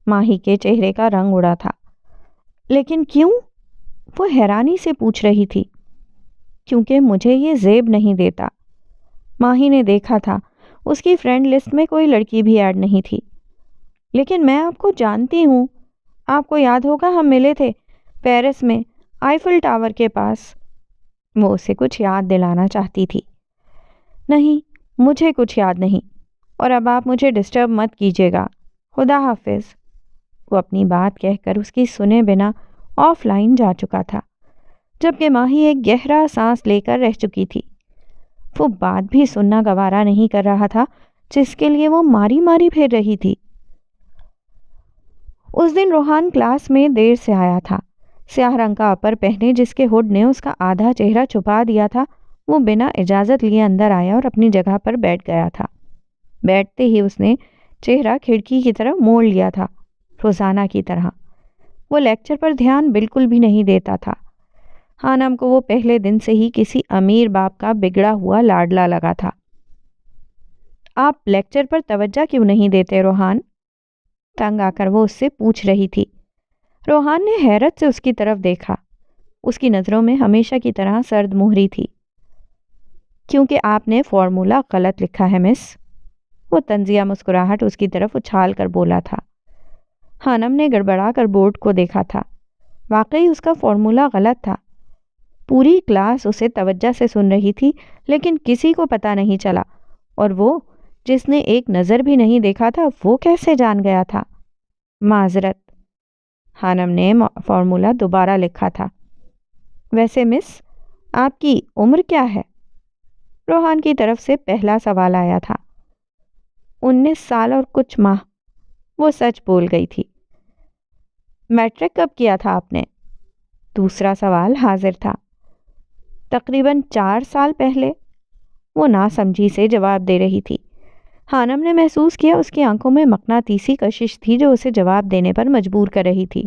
ماہی کے چہرے کا رنگ اڑا تھا۔ لیکن کیوں؟ وہ حیرانی سے پوچھ رہی تھی۔ کیونکہ مجھے یہ زیب نہیں دیتا۔ ماہی نے دیکھا تھا اس کی فرینڈ لسٹ میں کوئی لڑکی بھی ایڈ نہیں تھی۔ لیکن میں آپ کو جانتی ہوں، آپ کو یاد ہوگا ہم ملے تھے پیرس میں آئیفل ٹاور کے پاس۔ وہ اسے کچھ یاد دلانا چاہتی تھی۔ نہیں، مجھے کچھ یاد نہیں، اور اب آپ مجھے ڈسٹرب مت کیجیے گا۔ خدا حافظ۔ وہ اپنی بات کہہ کر اس کی سنے بنا آف لائن جا چکا تھا، جبکہ ماہی ایک گہرا سانس لے کر رہ چکی تھی۔ وہ بات بھی سننا گوارا نہیں کر رہا تھا جس کے لیے وہ ماری ماری پھر رہی تھی۔ اس دن روحان کلاس میں دیر سے آیا تھا۔ سیاہ رنگ کا اپر پہنے جس کے ہوڈ نے اس کا آدھا چہرہ چھپا دیا تھا، وہ بنا اجازت لیے اندر آیا اور اپنی جگہ پر بیٹھ گیا تھا۔ بیٹھتے ہی اس نے چہرہ کھڑکی کی طرف موڑ لیا تھا، روزانہ کی طرح۔ وہ لیکچر پر دھیان بالکل بھی نہیں دیتا تھا۔ خانم کو وہ پہلے دن سے ہی کسی امیر باپ کا بگڑا ہوا لاڈلا لگا تھا۔ آپ لیکچر پر توجہ کیوں نہیں دیتے روحان؟ تنگ آ کر وہ اس سے پوچھ رہی تھی۔ روحان نے حیرت سے اس کی طرف دیکھا۔ اس کی نظروں میں ہمیشہ کی طرح سرد مہری تھی۔ کیونکہ آپ نے فارمولا غلط لکھا ہے مس۔ وہ طنزیہ مسکراہٹ اس کی طرف اچھال کر بولا تھا۔ خانم نے گڑبڑا کر بورڈ کو دیکھا تھا۔ واقعی اس کا فارمولا غلط تھا۔ پوری کلاس اسے توجہ سے سن رہی تھی، لیکن کسی کو پتہ نہیں چلا، اور وہ جس نے ایک نظر بھی نہیں دیکھا تھا وہ کیسے جان گیا تھا؟ معذرت۔ خانم نے فارمولا دوبارہ لکھا تھا۔ ویسے مس، آپ کی عمر کیا ہے؟ روحان کی طرف سے پہلا سوال آیا تھا۔ 19 سال اور کچھ ماہ۔ وہ سچ بول گئی تھی۔ میٹرک کب کیا تھا آپ نے؟ دوسرا سوال حاضر تھا۔ تقریباً 4 سال پہلے۔ وہ ناسمجھی سے جواب دے رہی تھی۔ خانم نے محسوس کیا اس کی آنکھوں میں مقناطیسی کشش تھی جو اسے جواب دینے پر مجبور کر رہی تھی۔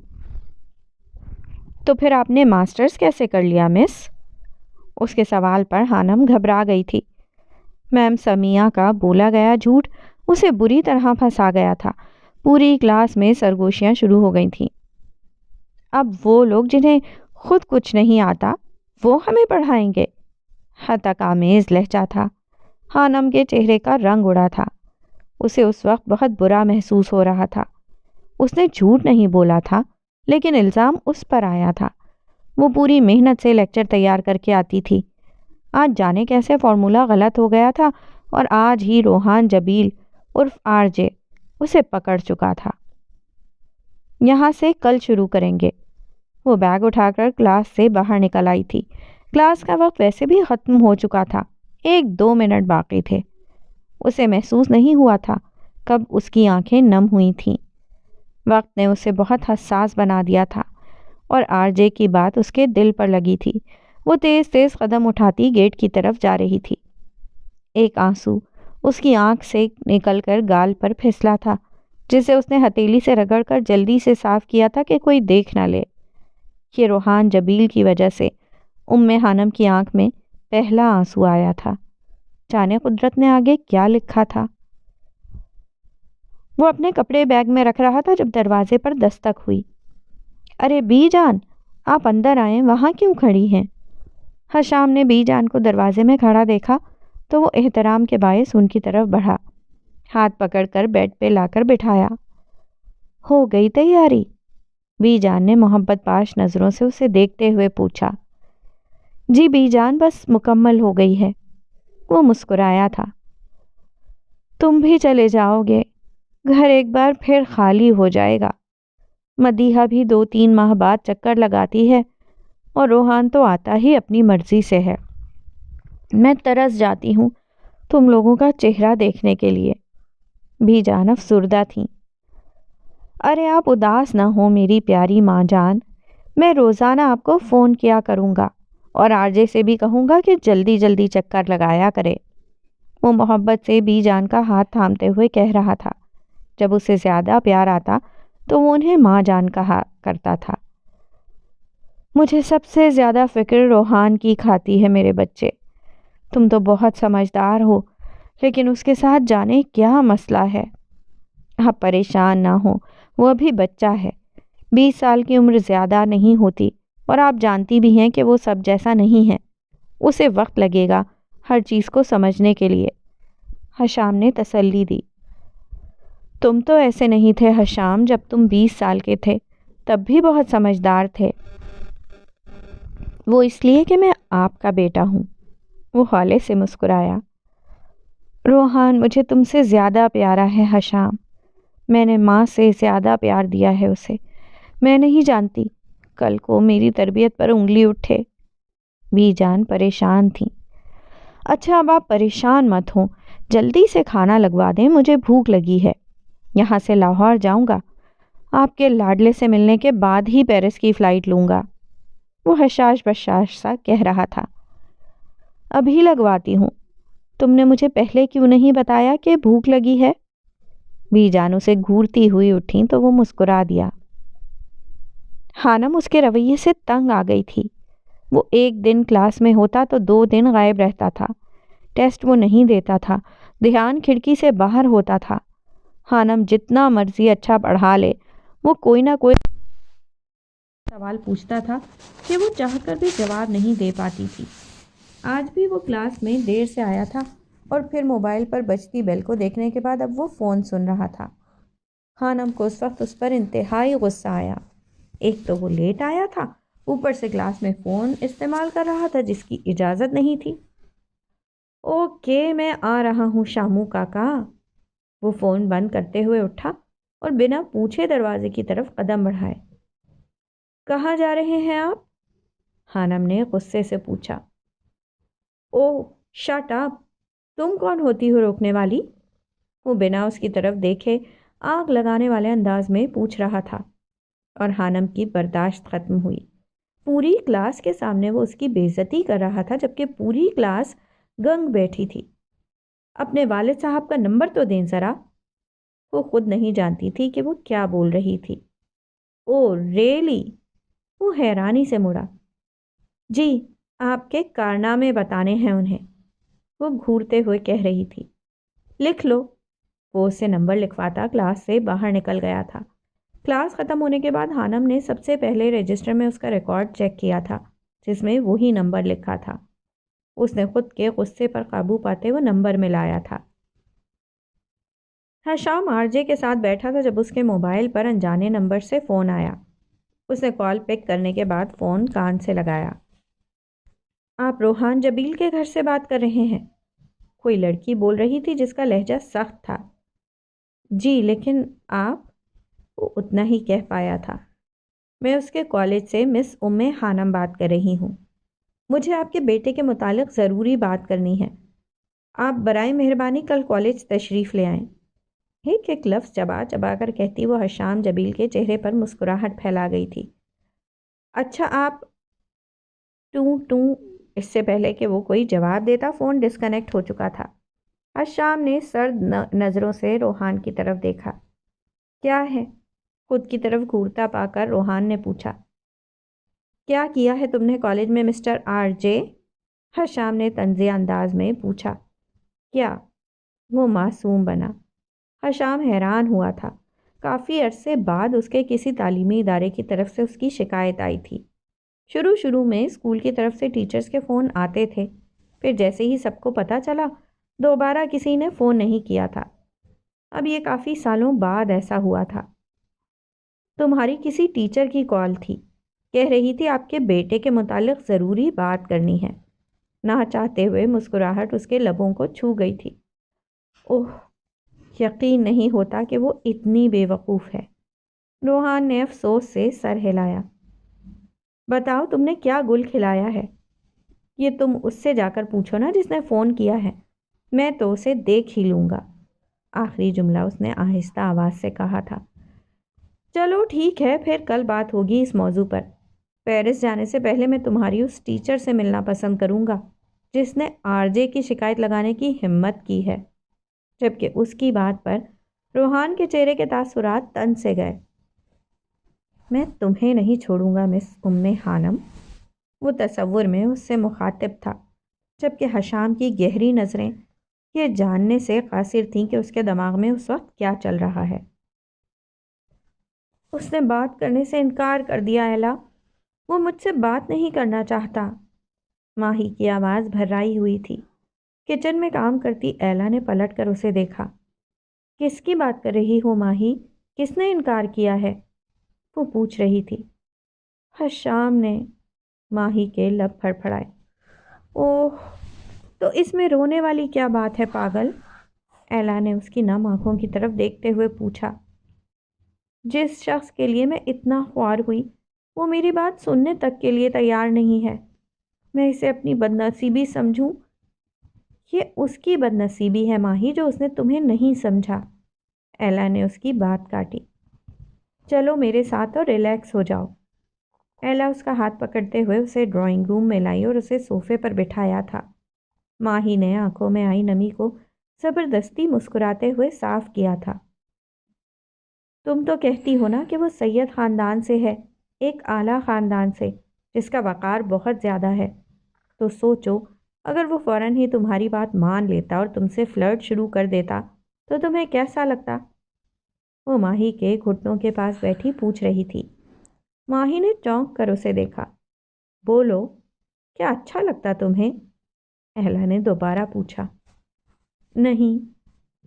تو پھر آپ نے ماسٹرز کیسے کر لیا مس؟ اس کے سوال پر خانم گھبرا گئی تھی۔ میم سمیہ کا بولا گیا جھوٹ اسے بری طرح پھنسا گیا تھا۔ پوری کلاس میں سرگوشیاں شروع ہو گئی تھیں۔ اب وہ لوگ جنہیں خود کچھ نہیں آتا وہ ہمیں پڑھائیں گے؟ ہتک آمیز لہجہ تھا۔ خانم کے چہرے کا رنگ اڑا تھا۔ اسے اس وقت بہت برا محسوس ہو رہا تھا۔ اس نے جھوٹ نہیں بولا تھا، لیکن الزام اس پر آیا تھا۔ وہ پوری محنت سے لیکچر تیار کر کے آتی تھی۔ آج جانے کیسے فارمولا غلط ہو گیا تھا، اور آج ہی روحان جبیل عرف آر جے اسے پکڑ چکا تھا۔ یہاں سے کل شروع کریں گے۔ وہ بیگ اٹھا کر کلاس سے باہر نکل آئی تھی۔ کلاس کا وقت ویسے بھی ختم ہو چکا تھا۔ 1-2 منٹ باقی تھے۔ اسے محسوس نہیں ہوا تھا کب اس کی آنکھیں نم ہوئی تھیں۔ وقت نے اسے بہت حساس بنا دیا تھا، اور آر جے کی بات اس کے دل پر لگی تھی۔ وہ تیز تیز قدم اٹھاتی گیٹ کی طرف جا رہی تھی۔ ایک آنسو اس کی آنکھ سے نکل کر گال پر پھسلا تھا، جسے اس نے ہتھیلی سے رگڑ کر جلدی سے صاف کیا تھا کہ کوئی دیکھ نہ لے۔ یہ روحان جبیل کی وجہ سے خانم کی آنکھ میں پہلا آنسو آیا تھا۔ جانے قدرت نے آگے کیا لکھا تھا۔ وہ اپنے کپڑے بیگ میں رکھ رہا تھا جب دروازے پر دستک ہوئی۔ ارے بی جان، آپ اندر آئیں، وہاں کیوں کھڑی ہیں؟ حشام نے بی جان کو دروازے میں کھڑا دیکھا تو وہ احترام کے باعث ان کی طرف بڑھا، ہاتھ پکڑ کر بیڈ پہ لا کر بٹھایا۔ ہو گئی تیاری؟ بی جان نے محبت پاش نظروں سے اسے دیکھتے ہوئے پوچھا۔ جی بی جان، بس مکمل ہو گئی ہے۔ وہ مسکرایا تھا۔ تم بھی چلے جاؤ گے، گھر ایک بار پھر خالی ہو جائے گا۔ مدیحہ بھی 2-3 ماہ بعد چکر لگاتی ہے، اور روحان تو آتا ہی اپنی مرضی سے ہے۔ میں ترس جاتی ہوں تم لوگوں کا چہرہ دیکھنے کے لیے۔ بھی جان افسردہ تھیں۔ ارے آپ اداس نہ ہو میری پیاری ماں جان، میں روزانہ آپ کو فون کیا کروں گا، اور آر جے سے بھی کہوں گا کہ جلدی جلدی چکر لگایا کرے۔ وہ محبت سے بی جان کا ہاتھ تھامتے ہوئے کہہ رہا تھا۔ جب اسے زیادہ پیار آتا تو وہ انہیں ماں جان کہا کرتا تھا۔ مجھے سب سے زیادہ فکر روحان کی کھاتی ہے میرے بچے۔ تم تو بہت سمجھدار ہو، لیکن اس کے ساتھ جانے کیا مسئلہ ہے۔ آپ پریشان نہ ہو، وہ ابھی بچہ ہے۔ 20 سال کی عمر زیادہ نہیں ہوتی، اور آپ جانتی بھی ہیں کہ وہ سب جیسا نہیں ہے۔ اسے وقت لگے گا ہر چیز کو سمجھنے کے لیے، حشام نے تسلی دی۔ تم تو ایسے نہیں تھے حشام، جب تم 20 سال کے تھے تب بھی بہت سمجھدار تھے۔ وہ اس لیے کہ میں آپ کا بیٹا ہوں، وہ ہولے سے مسکرایا۔ روحان مجھے تم سے زیادہ پیارا ہے حشام، میں نے ماں سے زیادہ پیار دیا ہے اسے۔ میں نہیں جانتی کل کو میری تربیت پر انگلی اٹھے۔ بی جان پریشان تھیں۔ اچھا اب آپ پریشان مت ہوں، جلدی سے کھانا لگوا دیں، مجھے بھوک لگی ہے۔ یہاں سے لاہور جاؤں گا، آپ کے لاڈلے سے ملنے کے بعد ہی پیرس کی فلائٹ لوں گا، وہ حشاش بشاش سا کہہ رہا تھا۔ ابھی لگواتی ہوں، تم نے مجھے پہلے کیوں نہیں بتایا کہ بھوک لگی ہے؟ بی جان اسے گھورتی ہوئی اٹھیں تو وہ مسکرا دیا۔ خانم اس کے رویے سے تنگ آ گئی تھی۔ وہ 1 دن کلاس میں ہوتا تو 2 دن غائب رہتا تھا۔ ٹیسٹ وہ نہیں دیتا تھا، دھیان کھڑکی سے باہر ہوتا تھا۔ خانم جتنا مرضی اچھا پڑھا لے، وہ کوئی نہ کوئی سوال پوچھتا تھا کہ وہ چاہ کر بھی جواب نہیں دے پاتی تھی۔ آج بھی وہ کلاس میں دیر سے آیا تھا، اور پھر موبائل پر بجتی بیل کو دیکھنے کے بعد اب وہ فون سن رہا تھا۔ خانم کو اس وقت اس پر انتہائی غصہ آیا۔ ایک تو وہ لیٹ آیا تھا، اوپر سے کلاس میں فون استعمال کر رہا تھا جس کی اجازت نہیں تھی۔ اوکے میں آ رہا ہوں شامو کاکا۔ وہ فون بند کرتے ہوئے اٹھا اور بنا پوچھے دروازے کی طرف قدم بڑھائے۔ کہاں جا رہے ہیں آپ؟ خانم نے غصے سے پوچھا۔ اوہ شٹ اپ، تم کون ہوتی ہو روکنے والی؟ وہ بنا اس کی طرف دیکھے آگ لگانے والے انداز میں پوچھ رہا تھا، اور خانم کی برداشت ختم ہوئی۔ پوری کلاس کے سامنے وہ اس کی بے عزتی کر رہا تھا، جبکہ پوری کلاس گنگ بیٹھی تھی۔ اپنے والد صاحب کا نمبر تو دیں ذرا۔ وہ خود نہیں جانتی تھی کہ وہ کیا بول رہی تھی۔ او ریلی؟ وہ حیرانی سے مڑا۔ جی، آپ کے کارنامے بتانے ہیں انہیں، وہ گھورتے ہوئے کہہ رہی تھی۔ لکھ لو۔ وہ اسے نمبر لکھواتا کلاس سے باہر نکل گیا تھا۔ کلاس ختم ہونے کے بعد خانم نے سب سے پہلے رجسٹر میں اس کا ریکارڈ چیک کیا تھا، جس میں وہی نمبر لکھا تھا۔ اس نے خود کے غصے پر قابو پاتے وہ نمبر ملایا تھا۔ حشام آرجے کے ساتھ بیٹھا تھا جب اس کے موبائل پر انجانے نمبر سے فون آیا۔ اس نے کال پک کرنے کے بعد فون کان سے لگایا۔ آپ روحان جبیل کے گھر سے بات کر رہے ہیں؟ کوئی لڑکی بول رہی تھی جس کا لہجہ سخت تھا۔ جی، لیکن آپ؟ وہ اتنا ہی کہہ پایا تھا۔ میں اس کے کالج سے مس خانم بات کر رہی ہوں۔ مجھے آپ کے بیٹے کے متعلق ضروری بات کرنی ہے۔ آپ برائے مہربانی کل کالج تشریف لے آئیں۔ ایک ایک لفظ چبا چبا کر کہتی وہ حشام جبیل کے چہرے پر مسکراہٹ پھیلا گئی تھی۔ اچھا آپ ٹوں اس سے پہلے کہ وہ کوئی جواب دیتا فون ڈسکنیکٹ ہو چکا تھا۔ حشام نے سرد نظروں سے روحان کی طرف دیکھا۔ کیا ہے؟ خود کی طرف گھورتا پا کر روحان نے پوچھا۔ کیا کیا ہے تم نے کالج میں مسٹر آر جے؟ حشام نے طنزیہ انداز میں پوچھا۔ کیا؟ وہ معصوم بنا۔ حشام حیران ہوا تھا۔ کافی عرصے بعد اس کے کسی تعلیمی ادارے کی طرف سے اس کی شکایت آئی تھی۔ شروع میں اسکول کی طرف سے ٹیچرز کے فون آتے تھے، پھر جیسے ہی سب کو پتہ چلا دوبارہ کسی نے فون نہیں کیا تھا۔ اب یہ کافی سالوں بعد ایسا ہوا تھا۔ تمہاری کسی ٹیچر کی کال تھی، کہہ رہی تھی آپ کے بیٹے کے متعلق ضروری بات کرنی ہے۔ نہ چاہتے ہوئے مسکراہٹ اس کے لبوں کو چھو گئی تھی۔ اوہ، یقین نہیں ہوتا کہ وہ اتنی بے وقوف ہے۔ روحان نے افسوس سے سر ہلایا۔ بتاؤ تم نے کیا گل کھلایا ہے؟ یہ تم اس سے جا کر پوچھو نا جس نے فون کیا ہے، میں تو اسے دیکھ ہی لوں گا۔ آخری جملہ اس نے آہستہ آواز سے کہا تھا۔ چلو ٹھیک ہے، پھر کل بات ہوگی اس موضوع پر۔ پیرس جانے سے پہلے میں تمہاری اس ٹیچر سے ملنا پسند کروں گا جس نے آر جے کی شکایت لگانے کی ہمت کی ہے۔ جبکہ اس کی بات پر روحان کے چہرے کے تاثرات تن سے گئے۔ میں تمہیں نہیں چھوڑوں گا مس خانم، وہ تصور میں اس سے مخاطب تھا، جبکہ حشام کی گہری نظریں یہ جاننے سے قاصر تھیں کہ اس کے دماغ میں اس وقت کیا چل رہا ہے۔ اس نے بات کرنے سے انکار کر دیا ایلا، وہ مجھ سے بات نہیں کرنا چاہتا۔ ماہی کی آواز بھرائی ہوئی تھی۔ کچن میں کام کرتی ایلا نے پلٹ کر اسے دیکھا۔ کس کی بات کر رہی ہو ماہی؟ کس نے انکار کیا ہے؟ وہ پوچھ رہی تھی۔ حشام نے، ماہی کے لب پھڑپھڑائے۔ اوہ، تو اس میں رونے والی کیا بات ہے پاگل؟ ایلا نے اس کی نم آنکھوں کی طرف دیکھتے ہوئے پوچھا۔ جس شخص کے لیے میں اتنا خوار ہوئی وہ میری بات سننے تک کے لیے تیار نہیں ہے۔ میں اسے اپنی بدنصیبی سمجھوں؟ یہ اس کی بدنصیبی ہے ماہی، جو اس نے تمہیں نہیں سمجھا۔ ایلا نے اس کی بات کاٹی۔ چلو میرے ساتھ اور ریلیکس ہو جاؤ۔ ایلا اس کا ہاتھ پکڑتے ہوئے اسے ڈرائنگ روم میں لائی اور اسے صوفے پر بٹھایا تھا۔ ماہی نے آنکھوں میں آئی نمی کو زبردستی مسکراتے ہوئے صاف کیا تھا۔ تم تو کہتی ہو نا کہ وہ سید خاندان سے ہے، ایک اعلیٰ خاندان سے جس کا وقار بہت زیادہ ہے، تو سوچو اگر وہ فوراً ہی تمہاری بات مان لیتا اور تم سے فلرٹ شروع کر دیتا تو تمہیں کیسا لگتا؟ وہ ماہی کے گھٹنوں کے پاس بیٹھی پوچھ رہی تھی۔ ماہی نے چونک کر اسے دیکھا۔ بولو، کیا اچھا لگتا تمہیں؟ ایلا نے دوبارہ پوچھا۔ نہیں،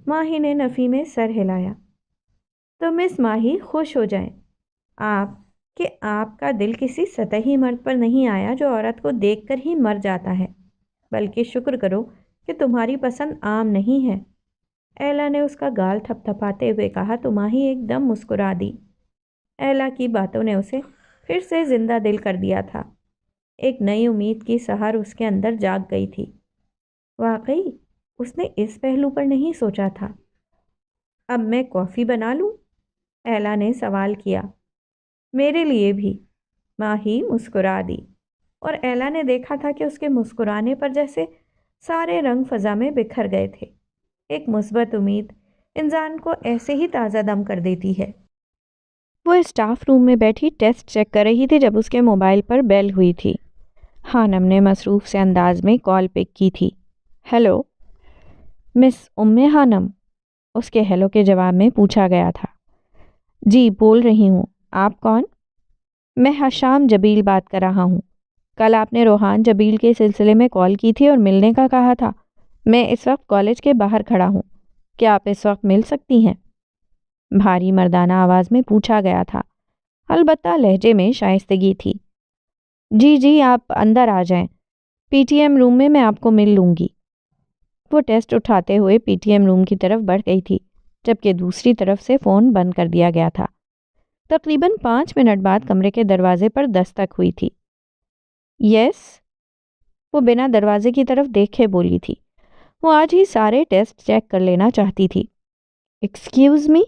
ماہی نے نفی میں سر ہلایا۔ تو مس ماہی خوش ہو جائیں آپ کا دل کسی سطحی مرد پر نہیں آیا جو عورت کو دیکھ کر ہی مر جاتا ہے، بلکہ شکر کرو کہ تمہاری پسند عام نہیں ہے۔ ایلا نے اس کا گال تھپ تھپاتے ہوئے کہا تو ماہی ایک دم مسکرا دی۔ ایلا کی باتوں نے اسے پھر سے زندہ دل کر دیا تھا۔ ایک نئی امید کی سحر اس کے اندر جاگ گئی تھی۔ واقعی اس نے اس پہلو پر نہیں سوچا تھا۔ اب میں کافی بنا لوں؟ ایلا نے سوال کیا۔ میرے لیے بھی، ماہی مسکرا دی، اور ایلا نے دیکھا تھا کہ اس کے مسکرانے پر جیسے سارے رنگ فضا میں بکھر گئے تھے۔ ایک مثبت امید انسان کو ایسے ہی تازہ دم کر دیتی ہے۔ وہ اسٹاف روم میں بیٹھی ٹیسٹ چیک کر رہی تھی جب اس کے موبائل پر بیل ہوئی تھی۔ خانم نے مصروف سے انداز میں کال پک کی تھی۔ ہیلو، مس خانم، اس کے ہیلو کے جواب میں پوچھا گیا تھا۔ جی بول رہی ہوں، آپ کون؟ میں حشام جبیل بات کر رہا ہوں۔ کل آپ نے روحان جبیل کے سلسلے میں کال کی تھی اور ملنے کا کہا تھا۔ میں اس وقت کالج کے باہر کھڑا ہوں، کیا آپ اس وقت مل سکتی ہیں؟ بھاری مردانہ آواز میں پوچھا گیا تھا، البتہ لہجے میں شائستگی تھی۔ جی آپ اندر آ جائیں، پی ٹی ایم روم میں آپ کو مل لوں گی۔ وہ ٹیسٹ اٹھاتے ہوئے پی ٹی ایم روم کی طرف بڑھ گئی تھی، جبکہ دوسری طرف سے فون بند کر دیا گیا تھا۔ تقریباً 5 منٹ بعد کمرے کے دروازے پر دستک ہوئی تھی۔ یس، وہ بنا دروازے کی طرف دیکھے بولی تھی۔ وہ آج ہی سارے ٹیسٹ چیک کر لینا چاہتی تھی۔ ایکسکیوز می،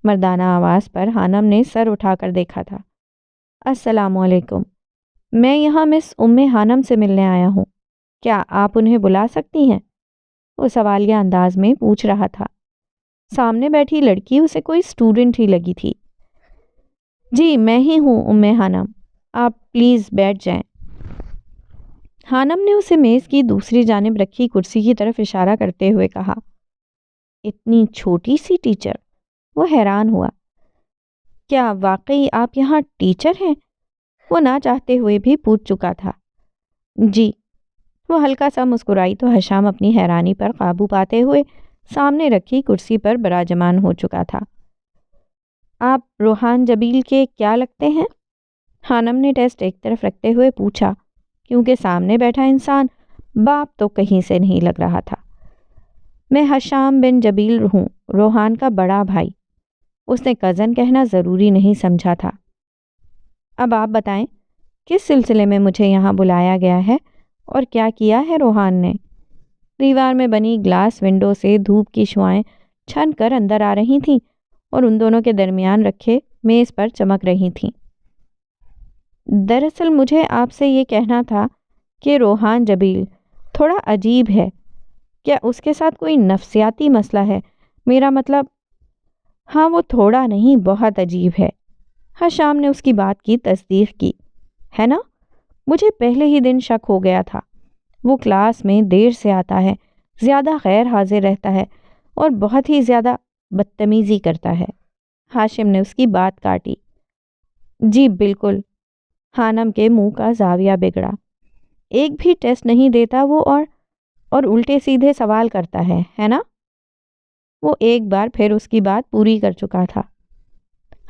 مردانہ آواز پر خانم نے سر اٹھا کر دیکھا تھا۔ السلام علیکم، میں یہاں مس خانم سے ملنے آیا ہوں، کیا آپ انہیں بلا سکتی ہیں؟ وہ سوالیہ انداز میں پوچھ رہا تھا۔ سامنے بیٹھی لڑکی اسے کوئی اسٹوڈنٹ ہی لگی تھی۔ جی میں ہی ہوں خانم، آپ پلیز بیٹھ جائیں۔ خانم نے اسے میز کی دوسری جانب رکھی کرسی کی طرف اشارہ کرتے ہوئے کہا۔ اتنی چھوٹی سی ٹیچر؟ وہ حیران ہوا۔ کیا واقعی آپ یہاں ٹیچر ہیں؟ وہ نہ چاہتے ہوئے بھی پوچھ چکا تھا۔ جی، وہ ہلکا سا مسکرائی تو حشام اپنی حیرانی پر قابو پاتے ہوئے سامنے رکھی کرسی پر براجمان ہو چکا تھا۔ آپ روحان جبیل کے کیا لگتے ہیں؟ خانم نے ٹیسٹ ایک طرف رکھتے ہوئے پوچھا، کیونکہ سامنے بیٹھا انسان باپ تو کہیں سے نہیں لگ رہا تھا۔ میں حشام بن جبیل ہوں، روحان کا بڑا بھائی۔ اس نے کزن کہنا ضروری نہیں سمجھا تھا۔ اب آپ بتائیں کس سلسلے میں مجھے یہاں بلایا گیا ہے اور کیا کیا ہے روحان نے؟ دیوار میں بنی گلاس ونڈو سے دھوپ کی شعائیں چھن کر اندر آ رہی تھیں اور ان دونوں کے درمیان رکھے میز پر چمک رہی تھیں۔ دراصل مجھے آپ سے یہ کہنا تھا کہ روحان جبیل تھوڑا عجیب ہے۔ کیا اس کے ساتھ کوئی نفسیاتی مسئلہ ہے؟ میرا مطلب ہاں وہ تھوڑا نہیں بہت عجیب ہے۔ حشام نے اس کی بات کی تصدیق کی۔ ہے نا؟ مجھے پہلے ہی دن شک ہو گیا تھا۔ وہ کلاس میں دیر سے آتا ہے، زیادہ غیر حاضر رہتا ہے اور بہت ہی زیادہ بدتمیزی کرتا ہے۔ ہاشم نے اس کی بات کاٹی۔ جی بالکل۔ خانم کے منہ کا زاویہ بگڑا۔ ایک بھی ٹیسٹ نہیں دیتا وہ، اور الٹے سیدھے سوال کرتا ہے نا؟ وہ ایک بار پھر اس کی بات پوری کر چکا تھا۔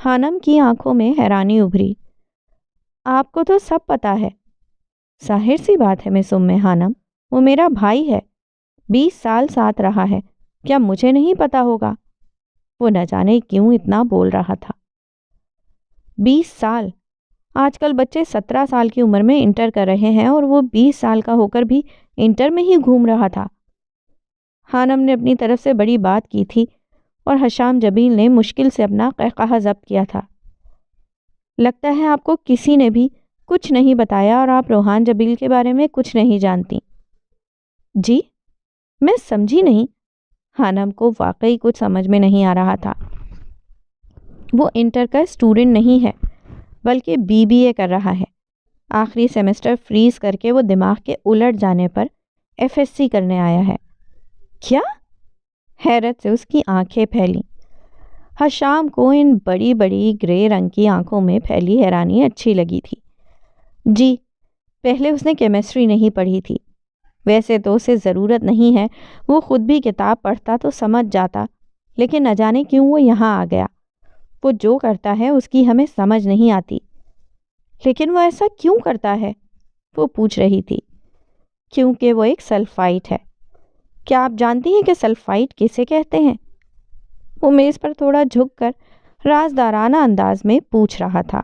خانم کی آنکھوں میں حیرانی ابھری۔ آپ کو تو سب پتا ہے۔ ظاہر سی بات ہے مس خانم، وہ میرا بھائی ہے، 20 سال ساتھ رہا ہے، کیا مجھے نہیں پتا ہوگا؟ وہ نہ جانے کیوں اتنا بول رہا تھا۔ 20 سال! آج کل بچے 17 سال کی عمر میں انٹر کر رہے ہیں اور وہ 20 سال کا ہو کر بھی انٹر میں ہی گھوم رہا تھا۔ خانم نے اپنی طرف سے بڑی بات کی تھی اور حشام جبیل نے مشکل سے اپنا قہقہہ ضبط کیا تھا۔ لگتا ہے آپ کو کسی نے بھی کچھ نہیں بتایا اور آپ روحان جبیل کے بارے میں کچھ نہیں جانتی۔ جی؟ میں سمجھی نہیں۔ خانم کو واقعی کچھ سمجھ میں نہیں آ رہا تھا۔ وہ انٹر کا اسٹوڈنٹ نہیں ہے بلکہ BBA کر رہا ہے۔ آخری سیمسٹر فریز کر کے وہ دماغ کے الٹ جانے پر FSC کرنے آیا ہے۔ کیا؟ حیرت سے اس کی آنکھیں پھیلیں۔ حشام کو ان بڑی بڑی گرے رنگ کی آنکھوں میں پھیلی حیرانی اچھی لگی تھی۔ جی، پہلے اس نے کیمسٹری نہیں پڑھی تھی۔ ویسے تو اسے ضرورت نہیں ہے، وہ خود بھی کتاب پڑھتا تو سمجھ جاتا، لیکن نہ جانے کیوں وہ یہاں آ گیا۔ وہ جو کرتا ہے اس کی ہمیں سمجھ نہیں آتی۔ لیکن وہ ایسا کیوں کرتا ہے؟ وہ پوچھ رہی تھی۔ کیونکہ وہ ایک سلفائٹ ہے۔ کیا آپ جانتی ہیں کہ سلفائٹ کسے کہتے ہیں؟ وہ میز پر تھوڑا جھک کر رازدارانہ انداز میں پوچھ رہا تھا۔